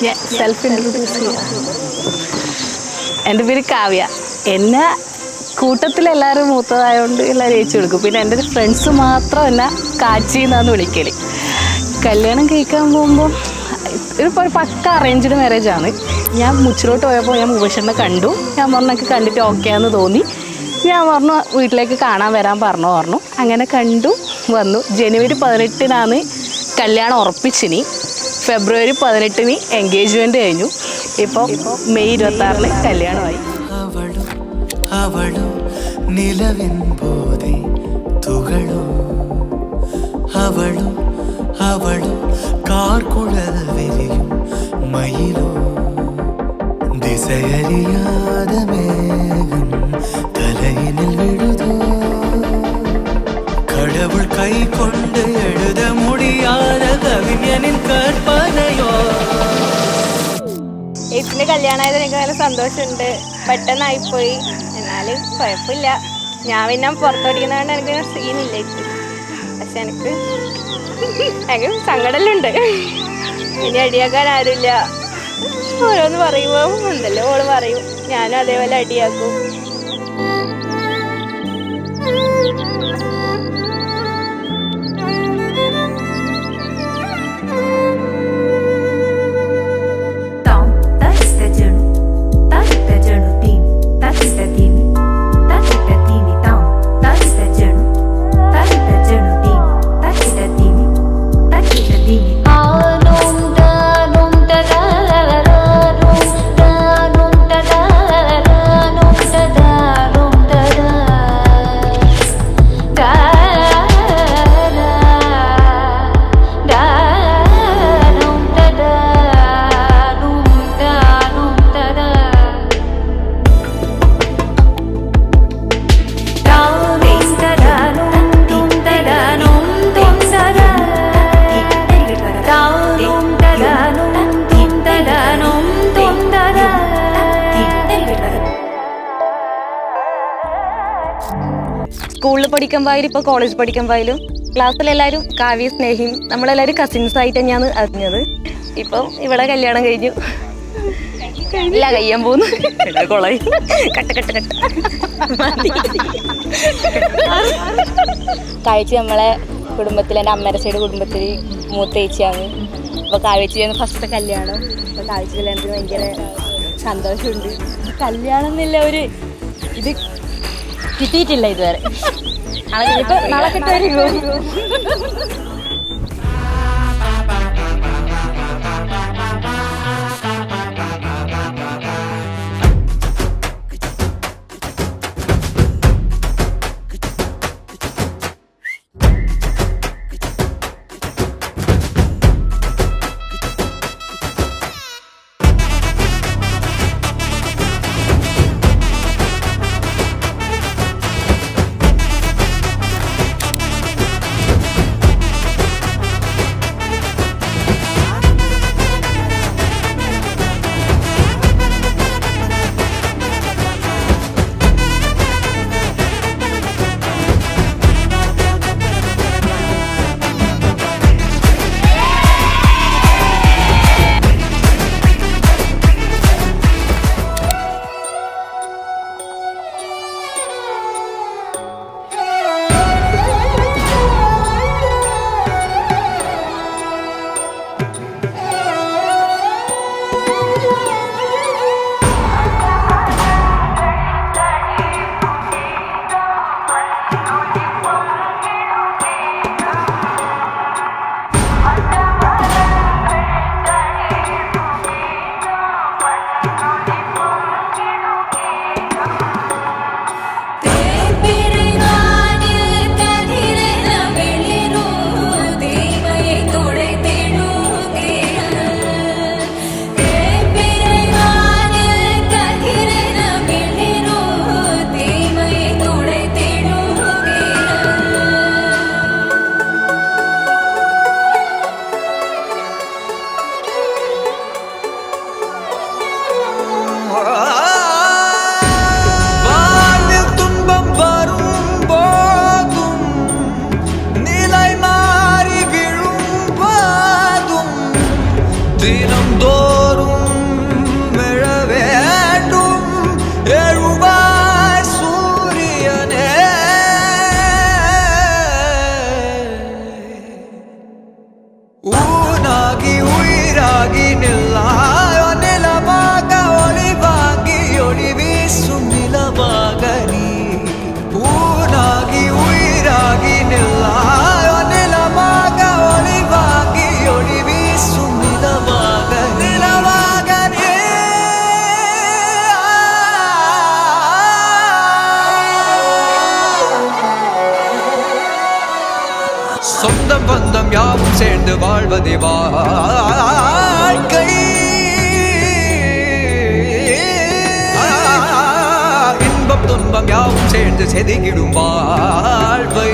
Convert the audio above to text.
ഞാൻ self introduce ചെയ്യാം. എൻ്റെ പേര് കാവ്യ. എന്നെ കൂട്ടത്തിലെല്ലാവരും മൂത്തതായതുകൊണ്ട് എല്ലാവരും ഏച്ചു കൊടുക്കും. പിന്നെ എൻ്റെ ഒരു ഫ്രണ്ട്സ് മാത്രം എന്നെ കാച്ചി എന്നാന്ന് വിളിക്കൽ. കല്യാണം കഴിക്കാൻ പോകുമ്പോൾ ഒരു പക്ക അറേഞ്ച്ഡ് മാരേജാണ്. ഞാൻ മുച്ചിലോട്ട് പോയപ്പോൾ ഞാൻ മുബഷറിനെ കണ്ടു. ഞാൻ പറഞ്ഞൊക്കെ കണ്ടിട്ട് ഓക്കെ ആണെന്ന് തോന്നി. ഞാൻ പറഞ്ഞു വീട്ടിലേക്ക് കാണാൻ വരാൻ പറഞ്ഞു. അങ്ങനെ കണ്ടു വന്നു. ജനുവരി 18 കല്യാണം ഉറപ്പിച്ചിനി. ഫെബ്രുവരി 18 എൻഗേജ്മെൻറ്റ് കഴിഞ്ഞു. ഇപ്പോൾ മെയ് 26 കല്യാണമായി. അവളോ നിലവിൻ പോതെ തുകളോ അവളോ കാർക്കുഴൽ വരിയും മയിലോ ദിശയറിയാതെ മേഘം തലയിനിൽ വിഴുതോ കടവുൾ കൈകൊണ്ട് എഴുത മുടിയാത കവിஞனின் കற்பനയോ. ഏച്ചിൻ്റെ കല്യാണമായത് എനിക്ക് നല്ല സന്തോഷമുണ്ട്. പെട്ടെന്നായിപ്പോയി, എന്നാലും കുഴപ്പമില്ല. ഞാൻ പിന്നെ പുറത്തോടിക്കുന്നതുകൊണ്ട് എനിക്ക് സീനില്ല ഇപ്പം. പക്ഷെ എനിക്ക് സങ്കടമെല്ലാം ഇനി അടിയാക്കാൻ ആരുമില്ല. ഓരോന്ന് പറയുമ്പോൾ എന്തല്ലോ ഓള് പറയും, ഞാനും അതേപോലെ അടിയാക്കും. സ്കൂളിൽ പഠിക്കുമ്പോഴും ഇപ്പോൾ കോളേജ് പഠിക്കുമ്പോഴും ക്ലാസ്സിലെല്ലാവരും കാവ്യ സ്നേഹിയും നമ്മളെല്ലാവരും കസിൻസ് ആയിട്ട് തന്നെയാണ് അറിഞ്ഞത്. ഇപ്പം ഇവിടെ കല്യാണം കഴിഞ്ഞു, ഇല്ല കഴിയാൻ പോകുന്നു. കൊളായി കാഴ്ച നമ്മളെ കുടുംബത്തിൽ, എൻ്റെ അമ്മയുടെ സൈഡ് കുടുംബത്തിൽ മൂത്ത ചേച്ചിയാണ്. അപ്പോൾ കാഴ്ചയാണ് ഫസ്റ്റത്തെ കല്യാണം. അപ്പോൾ കാഴ്ച കല്യാണത്തിന് ഭയങ്കര സന്തോഷമുണ്ട്. കല്യാണം എന്നുള്ള ഒരു ഇത് കിട്ടിയിട്ടില്ല ഇതുവരെ. നാളെ കിട്ടുമായിരിക്കും. தினம்தோறும் எழ வேண்டும் எழுவாய் சூரியனே. ஊனாகி உயிராகி நில்லாயோ நிலமாக ஒளிவாகி ஒளி வீசும் நிலமாக நீ. ஊனாகி உயிராகி நில்லாயோ நிலமாக ஒளிவாகி ஒளி வீசும் நிலமாக நிலமாக நீ. சொந்தம் பந்தம் யாவும் சேர்ந்து வாழ்வதே வாழ்க்கை. இன்பம் துன்பம் யாவும் சேர்ந்து செதுக்கிடும் வாழ்வை.